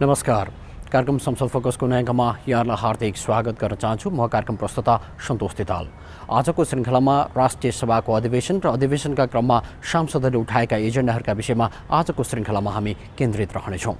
नमस्कार। कार्यक्रम संसद फोकसको नयाँ अङ्कमा यहाँलाई हार्दिक स्वागत गर्न चाहन्छु। म कार्यक्रम प्रस्तुता सन्तोष तिताल। आजको श्रृङ्खलामा राष्ट्रिय सभाको अधिवेशन र अधिवेशनका क्रममा सांसदहरूले उठाएका एजेन्डाहरूका विषयमा आजको श्रृङ्खलामा हामी केन्द्रित रहनेछौँ।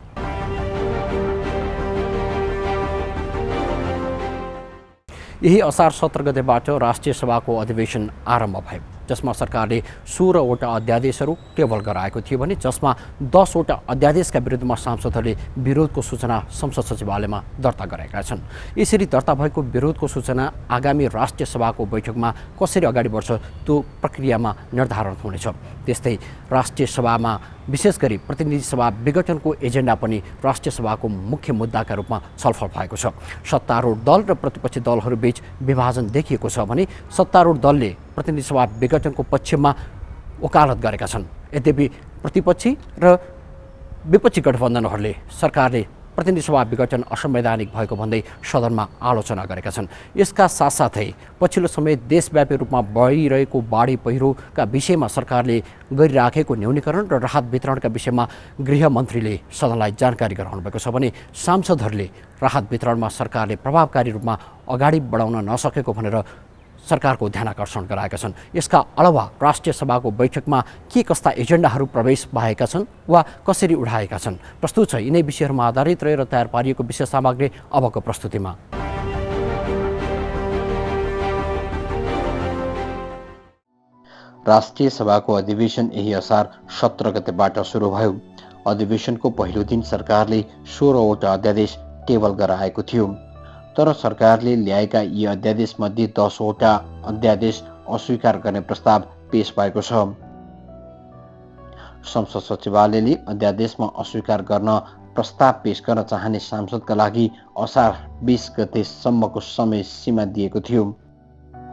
यही असार 17 गतेबाट राष्ट्रिय सभाको अधिवेशन आरम्भ भयो, जसमा सरकारले 16वटा अध्यादेशहरू टेबल गराएको थियो भने जसमा 10वटा अध्यादेशका विरुद्धमा सांसदहरूले विरोधको सूचना संसद सचिवालयमा दर्ता गरेका छन्। यसरी दर्ता भएको विरोधको सूचना आगामी राष्ट्रिय सभाको बैठकमा कसरी अगाडि बढ्छ त्यो प्रक्रियामा निर्धारण हुनेछ। त्यस्तै राष्ट्रिय सभामा विशेष गरी प्रतिनिधि सभा विघटनको एजेन्डा पनि राष्ट्रिय सभाको मुख्य मुद्दाका रूपमा छलफल भएको छ। सत्तारूढ दल र प्रतिपक्षी दलहरूबीच विभाजन देखिएको छ भने सत्तारूढ दलले प्रतिनिधि सभा विघटनको पक्षमा वकालत गरेका छन्। यद्यपि प्रतिपक्षी र विपक्षी गठबन्धनहरूले सरकारले प्रतिनिधि सभा विघटन असंवैधानिक भएको भन्दै सदनमा आलोचना गरेका छन्। यसका साथसाथै पछिल्लो समय देशव्यापी रूपमा बढिरहेको बाढी पहिरोका विषयमा सरकारले गरिराखेको न्यूनीकरण र राहत वितरणका विषयमा गृहमन्त्रीले सदनलाई जानकारी गराउनु भएको छ भने सांसदहरूले राहत वितरणमा सरकारले प्रभावकारी रूपमा अगाडि बढाउन नसकेको भनेर सरकारको ध्यान आकर्षण गराएका छन्। यसका अलावा राष्ट्रिय सभाको बैठकमा के कस्ता एजेन्डाहरू प्रवेश भएका छन् वा कसरी उठाएका छन्, प्रस्तुत छ यिनै विषयहरूमा आधारित रहेर तयार पारिएको विशेष सामग्री अबको प्रस्तुतिमा। राष्ट्रिय सभाको अधिवेशन यही असार 17 गतेबाट सुरु भयो। अधिवेशनको पहिलो दिन सरकारले 16वटा अध्यादेश टेबल गराएको थियो, तर सरकारले ल्याएका यी अध्यादेशमध्ये 10वटा अध्यादेश अस्वीकार गर्ने प्रस्ताव पेश भएको छ। संसद सचिवालयले अध्यादेशमा अस्वीकार गर्न प्रस्ताव पेश गर्न चाहने सांसदका लागि असार 20 गतेसम्मको समय सीमा दिएको थियो।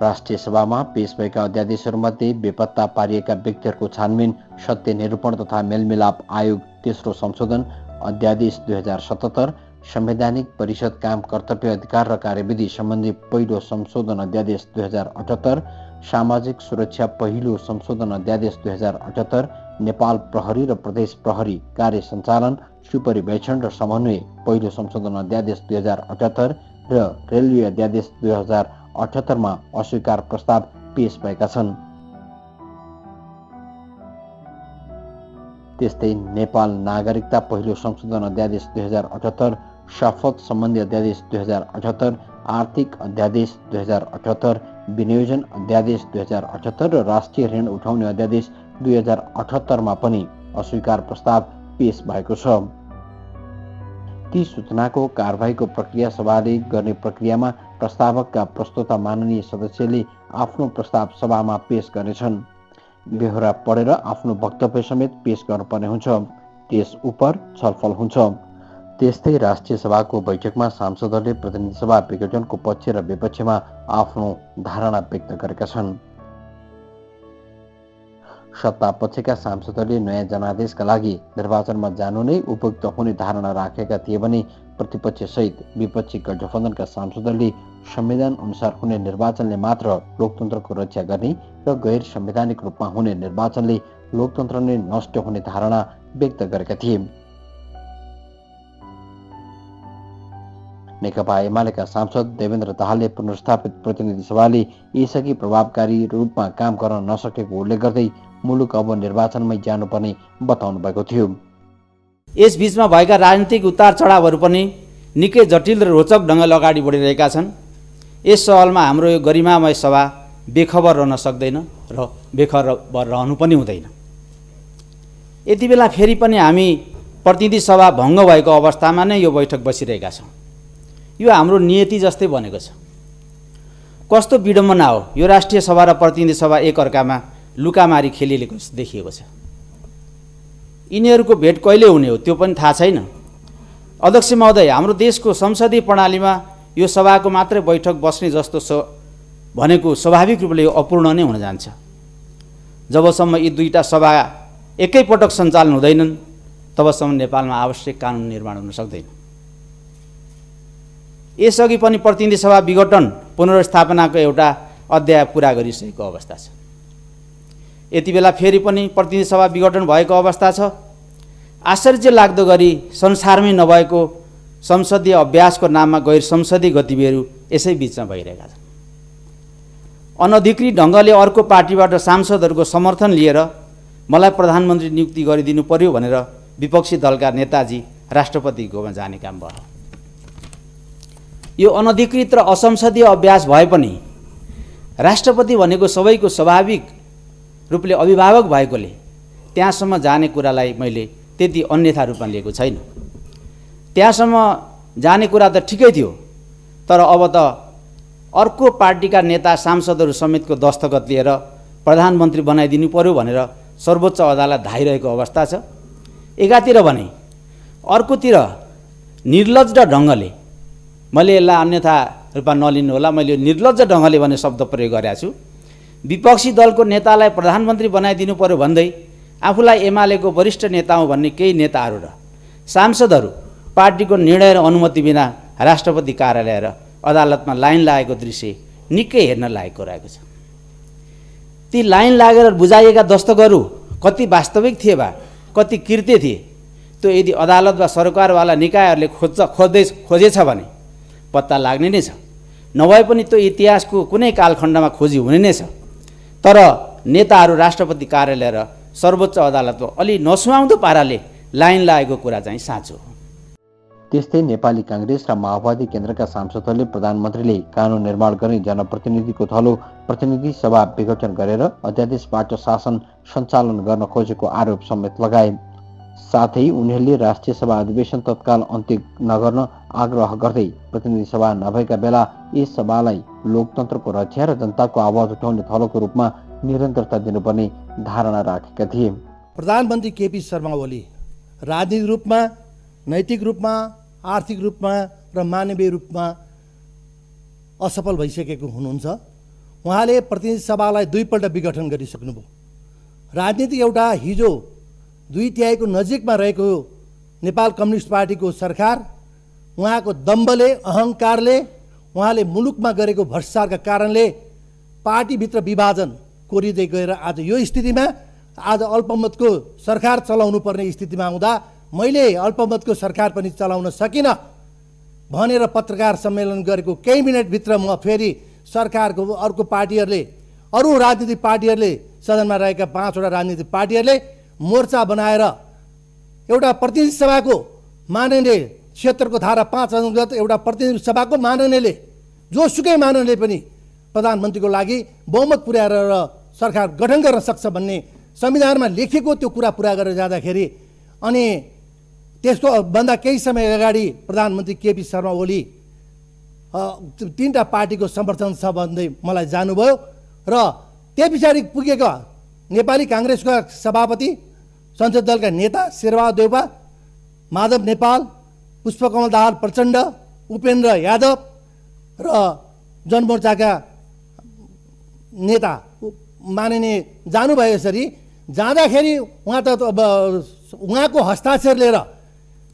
राष्ट्रिय सभामा पेश भएका अध्यादेशहरूमध्ये बेपत्ता पारिएका व्यक्तिहरूको छानबिन, सत्य निरूपण तथा मेलमिलाप आयोग तेस्रो संशोधन अध्यादेश 2077, संवैधानिक परिषद काम कर्तव्य अधिकार र कार्यविधि सम्बन्धी पहिलो संशोधन अध्यादेश 2078, सामाजिक सुरक्षा पहिलो संशोधन अध्यादेश 2078, नेपाल प्रहरी र प्रदेश प्रहरी कार्य सञ्चालन, सुपरिवेक्षण र समन्वय पहिलो संशोधन अध्यादेश 2078 र रेलवे अध्यादेश 2078 मा अस्वीकार प्रस्ताव पेश भएका छन्। त्यस्तै नेपाल नागरिकता पहिलो संशोधन अध्यादेश 2078, शपथ सम्बन्धी अध्यादेश 2078, आर्थिक अध्यादेश 2078, विनियोजन अध्यादेश 2078 र राष्ट्रिय ऋण उठाउने अध्यादेश 2078 मा पनि अस्वीकार प्रस्ताव पेश भएको छ। ती सूचनाको कारबाहीको प्रक्रिया सभाले गर्ने प्रक्रियामा प्रस्तावकका प्रस्तोता माननीय सदस्यले आफ्नो प्रस्ताव सभामा पेश गर्नेछन्। बेहोरा पढेर आफ्नो वक्तव्य समेत पेश गर्नुपर्ने हुन्छ। त्यस उप छलफल हुन्छ। त्यस्तै राष्ट्रिय सभाको बैठकमा सांसदहरूले प्रतिनिधि सभा विघटनको पक्ष र विपक्षमा आफ्नो धारणा व्यक्त गरेका छन्। सत्ता पक्षका सांसदहरूले नयाँ जनादेशका लागि निर्वाचनमा जानु नै उपयुक्त हुने धारणा राखेका थिए भने प्रतिपक्ष सहित विपक्षी गठबन्धनका सांसदहरूले संविधान अनुसार हुने निर्वाचनले मात्र लोकतन्त्रको रक्षा गर्ने र गैर संवैधानिक रूपमा हुने निर्वाचनले लोकतन्त्र नै नष्ट हुने धारणा व्यक्त गरेका थिए। नेकपा एमालेका सांसद देवेन्द्र दाहालले पुनर्स्थापित प्रतिनिधि सभाले यसअघि प्रभावकारी रूपमा काम गर्न नसकेको उल्लेख गर्दै मुलुक अब निर्वाचनमै जानुपर्ने बताउनु भएको थियो। यस बीचमा भएका राजनीतिक उतार चढावहरू पनि निकै जटिल र रोचक ढङ्गले अगाडि बढिरहेका छन्। यस सवालमा हाम्रो यो गरिमामय सभा बेखबर रहन सक्दैन र बेखबर रहनु पनि हुँदैन। यति बेला फेरि पनि हामी प्रतिनिधि सभा भङ्ग भएको अवस्थामा नै यो बैठक बसिरहेका छौँ। यो हाम्रो नियति जस्तै बनेको छ। कस्तो विडम्बना हो, यो राष्ट्रिय सभा र प्रतिनिधि सभा एकअर्कामा लुकामारी खेलिएको देखिएको छ। यिनीहरूको भेट कहिले हुने हो त्यो पनि थाहा छैन। अध्यक्ष महोदय, हाम्रो देशको संसदीय प्रणालीमा यो सभाको मात्रै बैठक बस्ने जस्तो भनेको स्वाभाविक रूपले यो अपूर्ण नै हुन जान्छ। जबसम्म यी दुईटा सभा एकैपटक सञ्चालन हुँदैनन् तबसम्म नेपालमा आवश्यक कानुन निर्माण हुन सक्दैन। यसअघि पनि प्रतिनिधि सभा विघटन पुनर्स्थापनाको एउटा अध्याय पुरा गरिसकेको अवस्था छ। यति बेला फेरि पनि प्रतिनिधि सभा विघटन भएको अवस्था छ। आश्चर्य लाग्दो गरी संसारमै नभएको संसदीय अभ्यासको नाममा गैर संसदीय गतिविधिहरू यसै बिचमा भइरहेका छन्। अनधिकृत ढङ्गले अर्को पार्टीबाट सांसदहरूको समर्थन लिएर मलाई प्रधानमन्त्री नियुक्ति गरिदिनु पर्यो भनेर विपक्षी दलका नेताजी राष्ट्रपतिकोमा जाने काम भयो। यो अनधिकृत र असंसदीय अभ्यास भए पनि राष्ट्रपति भनेको सबैको स्वाभाविक रूपले अभिभावक भएकोले त्यहाँसम्म जाने कुरालाई मैले त्यति अन्यथा रूपमा लिएको छैन। त्यहाँसम्म जाने कुरा त ठिकै थियो, तर अब त अर्को पार्टीका नेता सांसदहरू समेतको दस्तखत लिएर प्रधानमन्त्री बनाइदिनु पर्यो भनेर सर्वोच्च अदालत धाइरहेको अवस्था छ। एकातिर भने अर्कोतिर निर्लज्ज ढङ्गले, मैले यसलाई अन्यथा रूपमा नलिनु होला, मैले निर्लज्ज ढङ्गले भने शब्द प्रयोग गरेको छु, विपक्षी दलको नेतालाई प्रधानमन्त्री बनाइदिनु पर्यो भन्दै आफूलाई एमालेको वरिष्ठ नेता हुँ भन्ने केही नेताहरू र सांसदहरू पार्टीको निर्णय र अनुमति बिना राष्ट्रपति कार्यालय र अदालतमा लाइन लागेको दृश्य निकै हेर्न लागेको रहेको छ। ती लाइन लागेर बुझाइएका दस्तखतहरू कति वास्तविक थिए वा कति कृत्य थिए त्यो यदि अदालत वा सरकारवाला निकायहरूले खोजेछ भने पत्ता लाग्ने नै छ। नभए पनि त्यो इतिहासको कुनै कालखण्डमा खोजी हुने नै छ। तर नेताहरू राष्ट्रपति कार्यालय र सर्वोच्च अदालतमा अलि नसुहाउँदो पाराले लाइन लागेको कुरा चाहिँ साँचो हो। त्यस्तै नेपाली काङ्ग्रेस र माओवादी केन्द्रका सांसदहरूले प्रधानमन्त्रीले कानुन निर्माण गर्ने जनप्रतिनिधिको थलो प्रतिनिधि सभा विघटन गरेर अध्यादेशबाट शासन सञ्चालन गर्न खोजेको आरोप समेत लगाए। साथै उनीहरूले राष्ट्रिय सभा अधिवेशन तत्काल अन्त्य नगर्न आग्रह गर्दै प्रतिनिधि सभा नभएका बेला यस सभालाई लोकतन्त्रको रक्षा र जनताको आवाज उठाउने थलोको रूपमा निरन्तरता दिनुपर्ने धारणा राखेका थिए। प्रधानमन्त्री केपी शर्मा ओली राजनीतिक रूपमा, नैतिक रूपमा, आर्थिक रूपमा र मानवीय रूपमा असफल भइसकेको हुनुहुन्छ। उहाँले प्रतिनिधि सभालाई दुईपल्ट विघटन गरिसक्नुभयो। राजनीति एउटा हिजो 2/3 नजिकमा रहेको नेपाल कम्युनिस्ट पार्टीको सरकार उहाँको दम्बले, अहङ्कारले, उहाँले मुलुकमा गरेको भ्रष्टाचारका कारणले पार्टीभित्र विभाजन कोरिँदै गएर आज यो स्थितिमा, आज अल्पमतको सरकार चलाउनु पर्ने स्थितिमा हुँदा मैले अल्पमतको सरकार पनि चलाउन सकिनँ भनेर पत्रकार सम्मेलन गरेको केही मिनटभित्र म फेरि सरकारको अर्को पार्टीहरूले, अरू राजनीतिक पार्टीहरूले, सदनमा रहेका 5वटा राजनीतिक पार्टीहरूले मोर्चा बनाएर एउटा प्रतिनिधि सभाको माननीय क्षेत्रको धारा 5 अन्तर्गत एउटा प्रतिनिधि सभाको माननीयले, जोसुकै माननीयले पनि प्रधानमन्त्रीको लागि बहुमत पुर्याएर सरकार गठन गर्न सक्छ भन्ने संविधानमा लेखिएको त्यो कुरा पुरा गरेर जाँदाखेरि अनि त्यसको भन्दा केही समय अगाडि प्रधानमन्त्री केपी शर्मा ओली 3टा पार्टीको समर्थन छ भन्दै मलाई जानुभयो र त्यस पछाडि पुगेका नेपाली काङ्ग्रेसका सभापति, संसद दलका नेता शेरबहादुर देउवा, माधव नेपाल, पुष्पकमल दाहाल प्रचण्ड, उपेन्द्र यादव र जनमोर्चाका नेता माननीय जानुभयो। यसरी जाँदाखेरि उहाँ त उहाँको हस्ताक्षर लिएर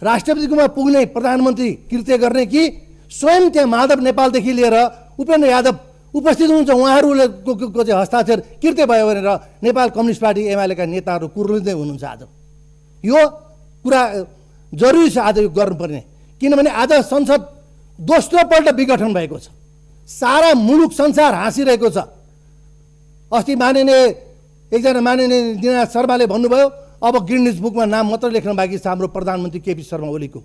राष्ट्रपतिकोमा पुग्ने प्रधानमन्त्री कृत्य गर्ने कि स्वयं त्यहाँ माधव नेपालदेखि लिएर उपेन्द्र यादव उपस्थित हुनुहुन्छ, उहाँहरूको चाहिँ हस्ताक्षर कृत्य भयो भनेर नेपाल कम्युनिस्ट पार्टी एमालेका नेताहरू कुर्लिँदै हुनुहुन्छ। आज यो कुरा जरुरी छ आज यो गर्नुपर्ने, किनभने आज संसद दोस्रोपल्ट विघटन भएको छ। सारा मुलुक संसार हाँसिरहेको छ। अस्ति एकजना माननीय दिनानाथ शर्माले भन्नुभयो अब गिनिज बुकमा नाम मात्र लेख्न बाँकी छ हाम्रो प्रधानमन्त्री केपी शर्मा ओलीको।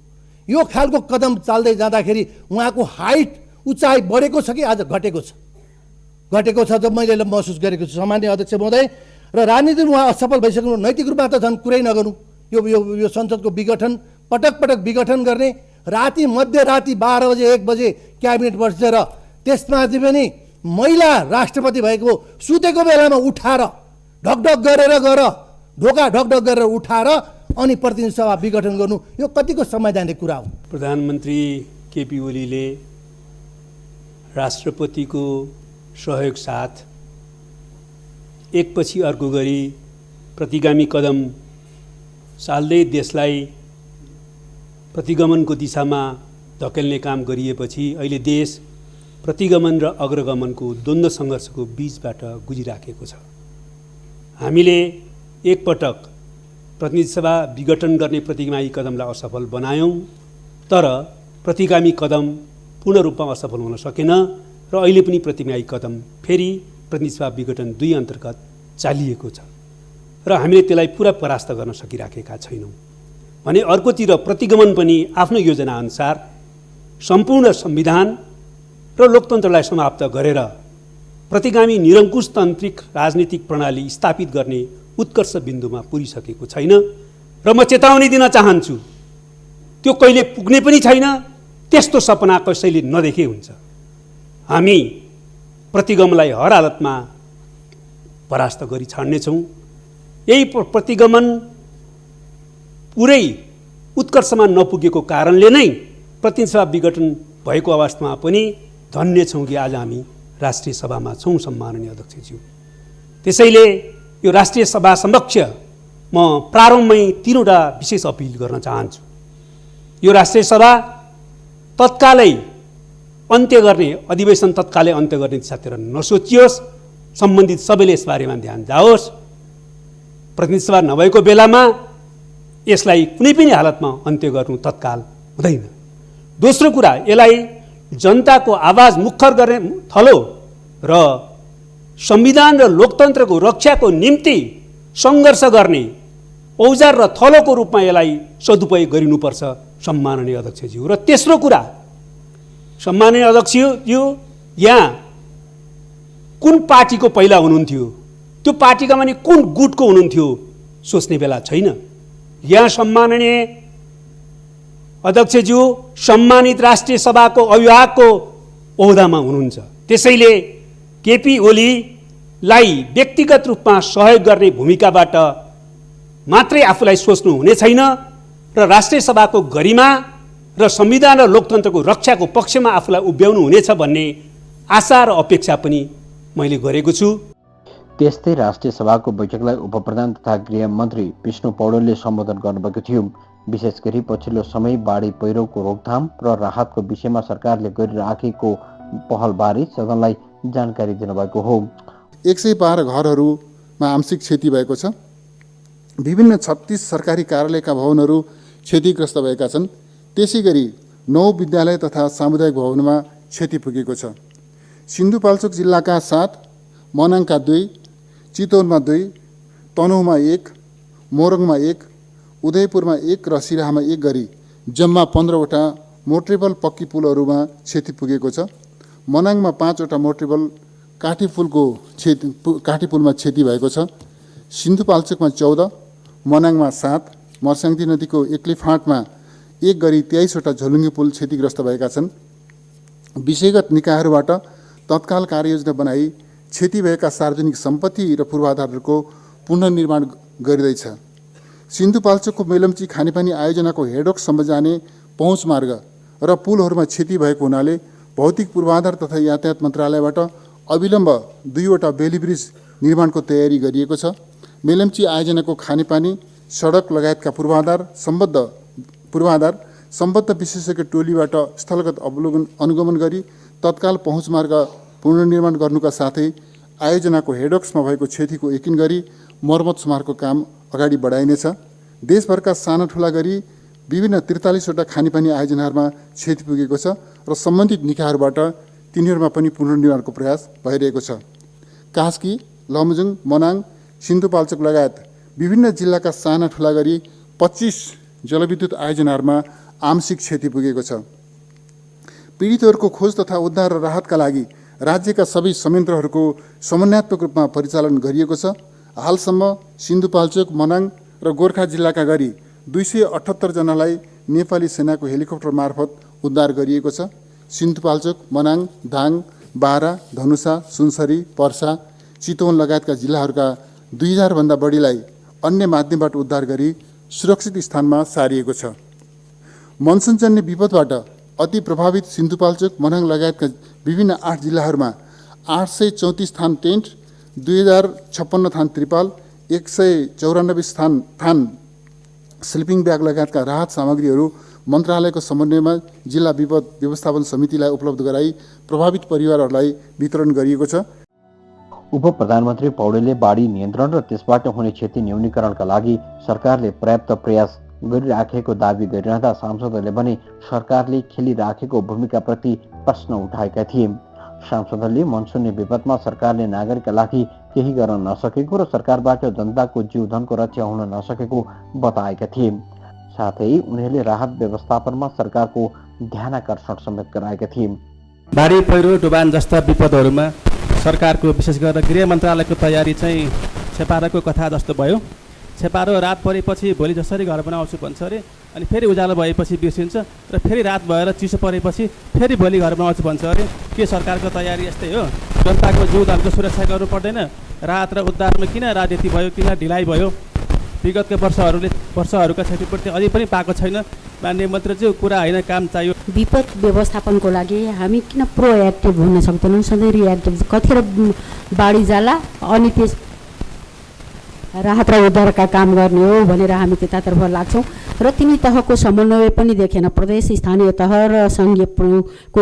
यो खालको कदम चाल्दै जाँदाखेरि उहाँको हाइट, उचाइ बढेको छ कि आज घटेको छ? घटेको छ त मैले महसुस गरेको छु सामान्य अध्यक्ष महोदय। र राजनीतिमा उहाँ असफल भइसक्नु, नैतिक रूपमा त झन् कुरै नगर्नु। यो संसदको विघटन, पटक पटक विघटन गर्ने, राति मध्यराति 12 बजे 1 बजे क्याबिनेट बसेर त्यसमाथि पनि महिला राष्ट्रपति भएको सुतेको बेलामा उठाएर ढकढक गरेर ढोका ढकढक गरेर उठाएर अनि प्रतिनिधि सभा विघटन गर्नु, यो कतिको संवैधानिक कुरा हो? प्रधानमन्त्री केपी ओलीले राष्ट्रपतिको सहयोग साथ एकपछि अर्को गरी प्रतिगामी कदम चाल्दै देशलाई प्रतिगमनको दिशामा धकेल्ने काम गरिएपछि अहिले देश प्रतिगमन र अग्रगमनको द्वन्द्व सङ्घर्षको बीचबाट गुजिराखेको छ। हामीले एकपटक प्रतिनिधि सभा विघटन गर्ने प्रतिगामी कदमलाई असफल बनायौँ, तर प्रतिगामी कदम पूर्ण रूपमा असफल हुन सकेन र अहिले पनि प्रतिगामी कदम फेरि प्रतिनिधि सभा विघटन 2 अन्तर्गत चालिएको छ र हामीले त्यसलाई पुरा परास्त गर्न सकिराखेका छैनौँ भने अर्कोतिर प्रतिगमन पनि आफ्नो योजनाअनुसार सम्पूर्ण संविधान र लोकतन्त्रलाई समाप्त गरेर प्रतिगामी निरङ्कुशतान्त्रिक राजनीतिक प्रणाली स्थापित गर्ने उत्कर्ष बिन्दुमा पुगिसकेको छैन र म चेतावनी दिन चाहन्छु, त्यो कहिले पुग्ने पनि छैन। त्यस्तो सपना कसैले नदेखे हुन्छ। हामी प्रतिगमनलाई हर हालतमा परास्त गरी छाड्नेछौँ। यही प्रतिगमन पुरै उत्कर्षमा नपुगेको कारणले नै प्रतिनिधि सभा विघटन भएको अवस्थामा पनि धन्य छौँ कि आज हामी राष्ट्रिय सभामा छौँ, सम्माननीय अध्यक्षज्यू। त्यसैले यो राष्ट्रिय सभा समक्ष म प्रारम्भमै 3वटा विशेष अपिल गर्न चाहन्छु। यो राष्ट्रिय सभा तत्कालै अन्त्य गर्ने, अधिवेशन तत्कालै अन्त्य गर्ने दिशातिर नसोचियोस्। सम्बन्धित सबैले यसबारेमा ध्यान जाओस्। प्रतिनिधि सभा नभएको बेलामा यसलाई कुनै पनि हालतमा अन्त्य गर्नु तत्काल हुँदैन। दोस्रो कुरा, यसलाई जनताको आवाज मुखर गर्ने थलो र संविधान र लोकतन्त्रको रक्षाको निम्ति सङ्घर्ष गर्ने औजार र थलोको रूपमा यसलाई सदुपयोग गरिनुपर्छ, सम्माननीय अध्यक्षज्यू। र तेस्रो कुरा, सम्माननीय अध्यक्षज्यू, यहाँ कुन पार्टीको पहिला हुनुहुन्थ्यो, त्यो पार्टीका माने कुन गुटको हुनुहुन्थ्यो सोच्ने बेला छैन। यहाँ सम्माननीय अध्यक्षज्यू सम्मानित राष्ट्रिय सभाको अभिभावकको ओहदामा हुनुहुन्छ। त्यसैले केपी ओलीलाई व्यक्तिगत रूपमा सहयोग गर्ने भूमिकाबाट मात्रै आफूलाई सोच्नु हुने छैन र राष्ट्रिय सभाको गरिमा र संविधान र लोकतन्त्रको रक्षाको पक्षमा आफूलाई उभ्याउनु हुनेछ भन्ने आशा र अपेक्षा पनि मैले गरेको छु। त्यस्तै राष्ट्रिय सभाको बैठकलाई उपप्रधान तथा गृहमन्त्री विष्णु पौडेलले सम्बोधन गर्नुभएको थियो। विशेष गरी पछिल्लो समय बाढी पहिरोको रोकथाम र राहतको विषयमा सरकारले गरिराखेको पहलबारे सदनलाई जानकारी दिनुभएको हो। 112 घरहरूमा आंशिक क्षति भएको छ। विभिन्न 36 सरकारी कार्यालयका भवनहरू क्षतिग्रस्त भएका छन्। त्यसै गरी 9 विद्यालय तथा सामुदायिक भवनमा क्षति पुगेको छ। सिन्धुपाल्चोक जिल्लाका 7, मनाङका 2, चितवनमा 2, तनहुँमा 1, मोरङमा 1, उदयपुरमा 1 र सिराहामा 1 गरी जम्मा 15वटा मोटरेबल पक्की पुलहरूमा क्षति पुगेको छ। मनाङमा 5वटा मोटरेबल काठी पुलमा क्षति भएको छ। सिन्धुपाल्चोकमा 14, मनाङमा 7, मर्स्याङ्दी नदीको एक्लै फाँटमा 1 गरी 23वटा झोलुङ्गे पुल क्षतिग्रस्त भएका छन्। विषयगत निकायहरूबाट तत्काल कार्ययोजना बनाई क्षति भएका सार्वजनिक सम्पत्ति र पूर्वाधारहरूको पुनर्निर्माण गरिँदैछ। सिन्धुपाल्चोकको मेलम्ची खानेपानी आयोजनाको हेडोकसम्म जाने पहुँच मार्ग र पुलहरूमा क्षति भएको हुनाले भौतिक पूर्वाधार तथा यातायात मन्त्रालयबाट अविलम्ब 2वटा बेली ब्रिज निर्माणको तयारी गरिएको छ। मेलम्ची आयोजनाको खानेपानी, सडक लगायतका पूर्वाधार सम्बद्ध विशेषज्ञ टोलीबाट स्थलगत अनुगमन गरी तत्काल पहुँच मार्ग पुनर्निर्माण गर्नुका साथै आयोजनाको हेडोक्समा भएको क्षतिको यकिन गरी मर्मत सुधारको काम अगाडि बढाइनेछ। देशभरका साना ठुला गरी विभिन्न 43वटा खानेपानी आयोजनाहरूमा क्षति पुगेको छ र सम्बन्धित निकायहरूबाट तिनीहरूमा पनि पुनर्निर्माणको प्रयास भइरहेको छ। कास्की, लमजुङ, मनाङ, सिन्धुपाल्चोक लगायत विभिन्न जिल्लाका साना ठुला गरी 25 जलविद्युत आयोजनाहरूमा आंशिक क्षति पुगेको छ। पीडितहरूको खोज तथा उद्धार र राहतका लागि राज्यका सबै संयन्त्रहरूको समन्वयात्मक रूपमा परिचालन गरिएको छ। हालसम्म सिन्धुपाल्चोक, मनाङ र गोर्खा जिल्लाका गरी 278 जनालाई नेपाली सेनाको हेलिकप्टर मार्फत उद्धार गरिएको छ। सिन्धुपाल्चोक, मनाङ, दाङ, बारा, धनुषा, सुनसरी, पर्सा, चितवन लगायतका जिल्लाहरूका 2000 भन्दा बढीलाई अन्य माध्यमबाट उद्धार गरी सुरक्षित स्थानमा सारिएको छ। मनसुनजन्य विपदबाट अति प्रभावित सिन्धुपाल्चोक, मनाङ लगायतका विभिन्न 8 जिल्लाहरूमा 834 थान टेन्ट, 2056 थान त्रिपाल, 194 थान स्लिपिङ ब्याग लगायतका राहत सामग्रीहरू मन्त्रालयको समन्वयमा जिल्ला विपद व्यवस्थापन समितिलाई उपलब्ध गराई प्रभावित परिवारहरूलाई वितरण गरिएको छ। उप प्रधानमन्त्री पौडेलले बाढी नियन्त्रण र त्यसबाट हुने क्षति न्यूनीकरणका लागि सरकारले पर्याप्त प्रयास गरिराखेको दावी गरिरहँदा सांसदहरूले भने सरकारले खेलिराखेको भूमिकाप्रति प्रश्न उठाएका थिए। सांसदहरूले मनसुनी विपदमा सरकारले नागरिकका लागि केही गर्न नसकेको र सरकारबाट जनताको जीवधनको रक्षा हुन नसकेको बताएका थिए। साथै उनीहरूले राहत व्यवस्थापनमा सरकारको ध्यानाकर्षण समेत गराएका थिए। बाढी पहिरो डुबान जस्ता विपदहरूमा सरकारको विशेष गरेर गृह मन्त्रालयको तयारी चाहिँ छेपारोको कथा जस्तो भयो। छेपारो रात परेपछि भोलि जसरी घर बनाउँछु भन्छ अरे, अनि फेरि उज्यालो भएपछि बिर्सिन्छ र फेरि रात भएर चिसो परेपछि फेरि भोलि घर बनाउँछु भन्छ अरे। के सरकारको तयारी यस्तै हो? जनताको जीवधनको सुरक्षा गर्नु पर्दैन? राहत र उद्धारमा किन राजनीति भयो, किन ढिलाइ भयो? विगतका वर्षहरूका क्षतिपूर्ति अझै पनि पाएको छैन। माननीय मन्त्रीज्यू, कुरा होइन, काम चाहियो। विपद व्यवस्थापनको लागि हामी किन प्रोएक्टिभ हुन सक्दैनौँ? सधैँ रिएक्टिभ। कतिखेर बाढी जाला अनि त्यस राहत र उद्धारका काम गर्ने हो भनेर हामी त्यतातर्फ लाग्छौँ र तिनी तहको समन्वय पनि देखेन। प्रदेश, स्थानीय तह र सङ्घीयको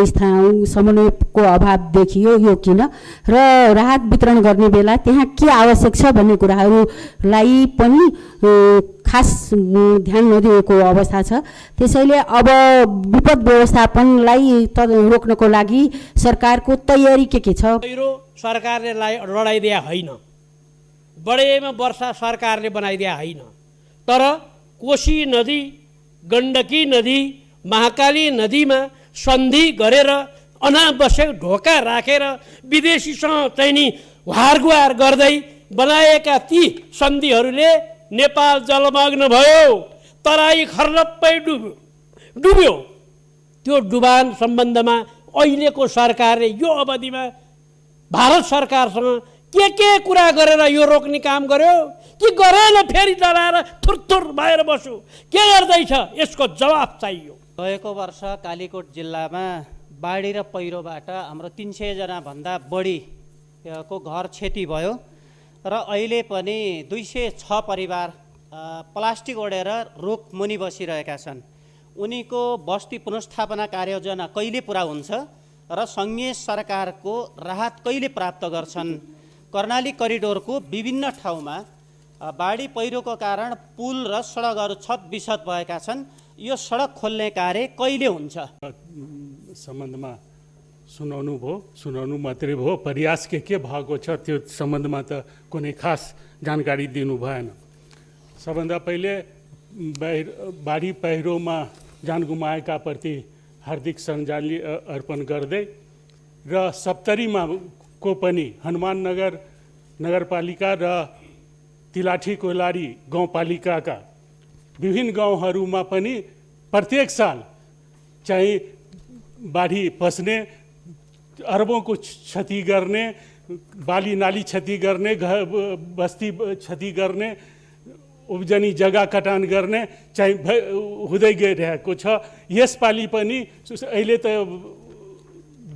समन्वयको अभाव देखियो। यो किन? र राहत वितरण गर्ने बेला त्यहाँ के आवश्यक छ भन्ने कुराहरूलाई पनि खास ध्यान नदिएको अवस्था छ। त्यसैले अब विपद व्यवस्थापनलाई रोक्नको लागि सरकारको तयारी के छ? सरकारले लडाइदिया होइन, बढेमा वर्षा सरकारले बनाइदिया होइन, तर कोशी नदी, गण्डकी नदी, महाकाली नदीमा सन्धि गरेर अनावश्यक ढोका राखेर विदेशीसँग चाहिँ नि हारगुहार गर्दै बनाएका ती सन्धिहरूले नेपाल जलमग्न भयो। तराई खर्लप्पै डुब्यो। त्यो डुबान सम्बन्धमा अहिलेको सरकारले यो अवधिमा भारत सरकारसँग के कुरा गरेर यो रोक्ने काम गर्यो कि गरेन? फेरि डराएर थुरथुर भएर बस्यो? के गर्दैछ? यसको जवाफ चाहियो। गएको वर्ष कालीकोट जिल्लामा बाढी र पहिरोबाट हाम्रो 300 जना भन्दा बढीको घर क्षति भयो र अहिले पनि 206 परिवार प्लास्टिक ओढेर रुख मुनि बसिरहेका छन्। उनीको बस्ती पुनर्स्थापना कार्ययोजना कहिले पुरा हुन्छ र सङ्घीय सरकारको राहत कहिले प्राप्त गर्छन्? कर्णाली करिडोरको विभिन्न ठाउँमा बाढी पहिरोको कारण पुल र सडकहरू क्षत भएका छन्। यो सडक खोल्ने कार्य कहिले हुन्छ? सम्बन्धमा सुनाउनु मात्रै भयो, प्रयास के भएको छ त्यो सम्बन्धमा त कुनै खास जानकारी दिनु भएन। सबभन्दा पहिले बाढी पहिरोमा जान गुमाएका प्रति हार्दिक श्रद्धाञ्जली अर्पण गर्दै र सप्तरीमा को पनि हनुमाननगर नगरपालिका र तिलाठी कोइलारी गाउँपालिकाका विभिन्न गाउँहरूमा पनि प्रत्येक साल चाहिँ बाढी पस्ने, अरबौँको क्षति गर्ने, बाली नाली क्षति गर्ने, बस्ती क्षति गर्ने, उब्जनी जग्गा कटान गर्ने चाहिँ हुँदै गइरहेको छ। यसपालि पनि अहिले त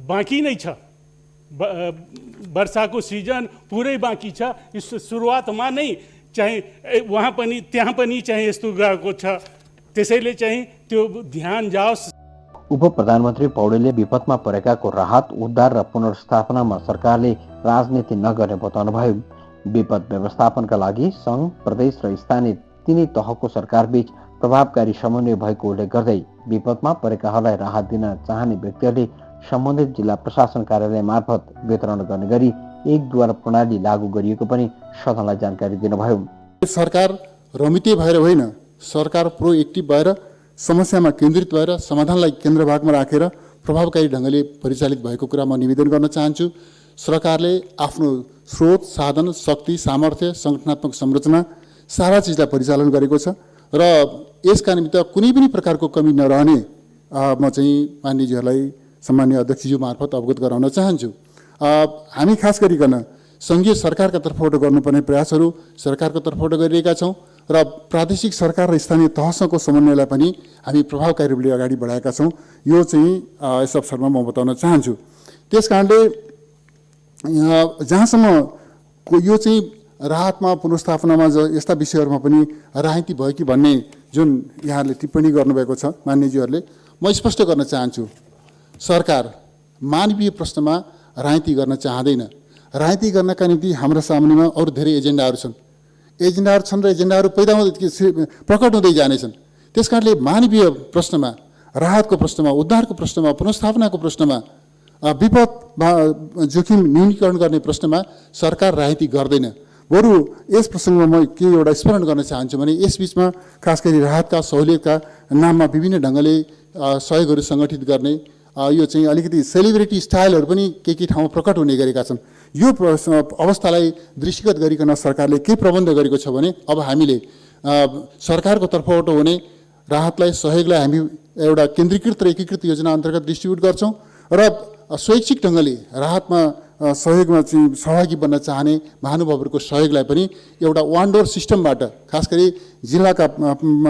बाँकी नै छ, वर्षाको सिजन पुरै बाँकी छ। सुरुवातमा नै चाहिँ त्यहाँ पनि चाहिँ यस्तो गएको छ। त्यसैले चाहिँ त्यो ध्यान जाओस्। उप प्रधानमन्त्री पौडेलले विपदमा परेकाको राहत, उद्धार र पुनर्स्थापनामा सरकारले राजनीति नगर्ने बताउनुभयो। विपद व्यवस्थापनका लागि सङ्घ, प्रदेश र स्थानीय तिनै तहको सरकारबीच प्रभावकारी समन्वय भएको उल्लेख गर्दै विपदमा परेकाहरूलाई राहत दिन चाहने व्यक्तिहरूले सम्बन्धित जिल्ला प्रशासन कार्यालय मार्फत वितरण गर्ने गरी एक द्वार प्रणाली लागू गरिएको पनि सदनलाई जानकारी दिनुभयो। सरकार रमिते भएर होइन, सरकार प्रोएक्टिभ भएर समस्यामा केन्द्रित भएर समाधानलाई केन्द्रभागमा राखेर प्रभावकारी ढङ्गले परिचालित भएको कुरा म निवेदन गर्न चाहन्छु। सरकारले आफ्नो स्रोत, साधन, शक्ति, सामर्थ्य, सङ्गठनात्मक संरचना सारा चिजलाई परिचालन गरेको छ र यसका निमित्त कुनै पनि प्रकारको कमी नरहने म चाहिँ मान्यजीहरूलाई सम्मान्य अध्यक्षज्यू मार्फत अवगत गराउन चाहन्छु। हामी खास गरिकन सङ्घीय सरकारका तर्फबाट गर्नुपर्ने प्रयासहरू सरकारको तर्फबाट गरिरहेका छौँ र प्रादेशिक सरकार र स्थानीय तहसँगको समन्वयलाई पनि हामी प्रभावकारी रूपले अगाडि बढाएका छौँ। यो चाहिँ यस अवसरमा म बताउन चाहन्छु। त्यस कारणले जहाँसम्म यो चाहिँ राहतमा, पुनर्स्थापनामा यस्ता विषयहरूमा पनि राजनीति भयो कि भन्ने जुन यहाँहरूले टिप्पणी गर्नुभएको छ मान्यज्यूहरूले, म स्पष्ट गर्न चाहन्छु। सरकार मानवीय प्रश्नमा राजनीति गर्न चाहँदैन। राजनीति गर्नका निम्ति हाम्रो सामुन्नेमा अरू धेरै एजेन्डाहरू छन् र एजेन्डाहरू पैदा हुँदै प्रकट हुँदै जानेछन्। त्यस कारणले मानवीय प्रश्नमा, राहतको प्रश्नमा, उद्धारको प्रश्नमा, पुनर्स्थापनाको प्रश्नमा, विपद जोखिम न्यूनीकरण गर्ने प्रश्नमा सरकार राजनीति गर्दैन। बरु यस प्रसङ्गमा म के एउटा स्मरण गर्न चाहन्छु भने यसबिचमा खास गरी राहतका सहुलियतका नाममा विभिन्न ढङ्गले सहयोगहरू सङ्गठित गर्ने यो चाहिँ अलिकति सेलिब्रिटी स्टाइलहरू पनि के ठाउँमा प्रकट हुने गरेका छन्। यो अवस्थालाई दृष्टिगत गरिकन सरकारले के प्रबन्ध गरेको छ भने अब हामीले सरकारको तर्फबाट हुने राहतलाई, सहयोगलाई हामी एउटा केन्द्रीकृत र एकीकृत योजना अन्तर्गत डिस्ट्रिब्युट गर्छौँ र स्वैच्छिक ढङ्गले राहतमा सहयोगमा चाहिँ सहभागी बन्न चाहने महानुभावहरूको सहयोगलाई पनि एउटा वान डोर सिस्टमबाट, खास गरी जिल्लाका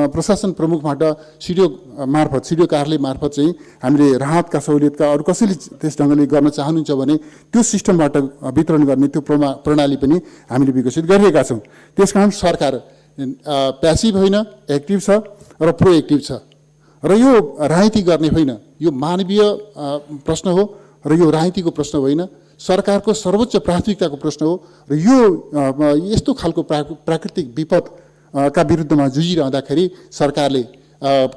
प्रशासन प्रमुखबाट सिडिओ कार्यालय मार्फत चाहिँ हामीले राहतका सहुलियतका अरू कसैले त्यस ढङ्गले गर्न चाहनुहुन्छ भने त्यो सिस्टमबाट वितरण गर्ने त्यो प्रणाली पनि हामीले विकसित गरिरहेका छौँ। त्यसकारण सरकार प्यासिभ होइन, एक्टिभ छ र प्रोएक्टिभ छ र यो राजनीति गर्ने होइन, यो मानवीय प्रश्न हो र यो राजनीतिको प्रश्न होइन, सरकारको सर्वोच्च प्राथमिकताको प्रश्न हो र यो यस्तो खालको प्राकृतिक विपदका विरुद्धमा जुझिरहँदाखेरि सरकारले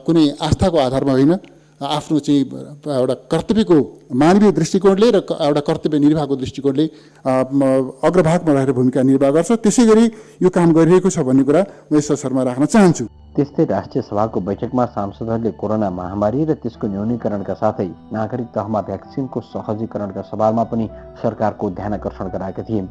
कुनै आस्थाको आधारमा होइन, आफ्नो चाहिँ एउटा कर्तव्यको मानवीय दृष्टिकोणले र एउटा कर्तव्य निर्वाहको दृष्टिकोणले अग्रभागमा रहेर भूमिका निर्वाह गर्छ। त्यसै गरी यो काम गरिरहेको छ भन्ने कुरा म यस अवसरमा राख्न चाहन्छु। त्यस्तै राष्ट्रिय सभाको बैठकमा सांसदहरूले कोरोना महामारी र त्यसको न्यूनीकरणका साथै नागरिक तहमा भ्याक्सिनको सहजीकरणका सवालमा पनि सरकारको ध्यान आकर्षण गराएका थिए।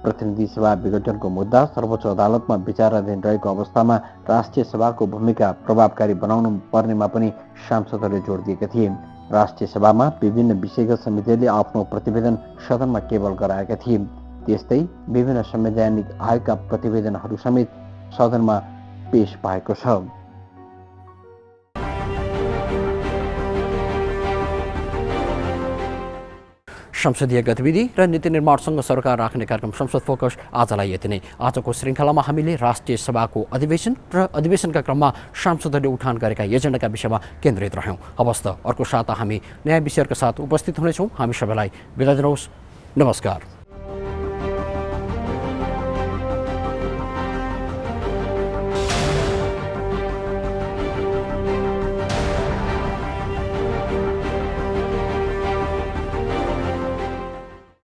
प्रतिनिधि सभा विघटनको मुद्दा सर्वोच्च अदालतमा विचाराधीन रहेको अवस्थामा राष्ट्रिय सभाको भूमिका प्रभावकारी बनाउनु पर्नेमा पनि सांसदहरूले जोड दिएका थिए। राष्ट्रिय सभामा विभिन्न विषयगत समितिहरूले आफ्नो प्रतिवेदन सदनमा टेबल गराएका थिए। त्यस्तै विभिन्न संवैधानिक आयोगका प्रतिवेदनहरू समेत सदनमा पेश भएको छ। संसदीय गतिविधि र नीति निर्माणसँग सरकार राख्ने कार्यक्रम संसद फोकस आजलाई यति नै। आजको श्रृङ्खलामा हामीले राष्ट्रिय सभाको अधिवेशन र अधिवेशनका क्रममा सांसदहरूले उठान गरेका एजेन्डाका विषयमा केन्द्रित रह्यौँ। हवस् त अर्को साता हामी नयाँ विषयहरूका साथ उपस्थित हुनेछौँ। हामी सबैलाई बिदा दिनुहोस्। नमस्कार।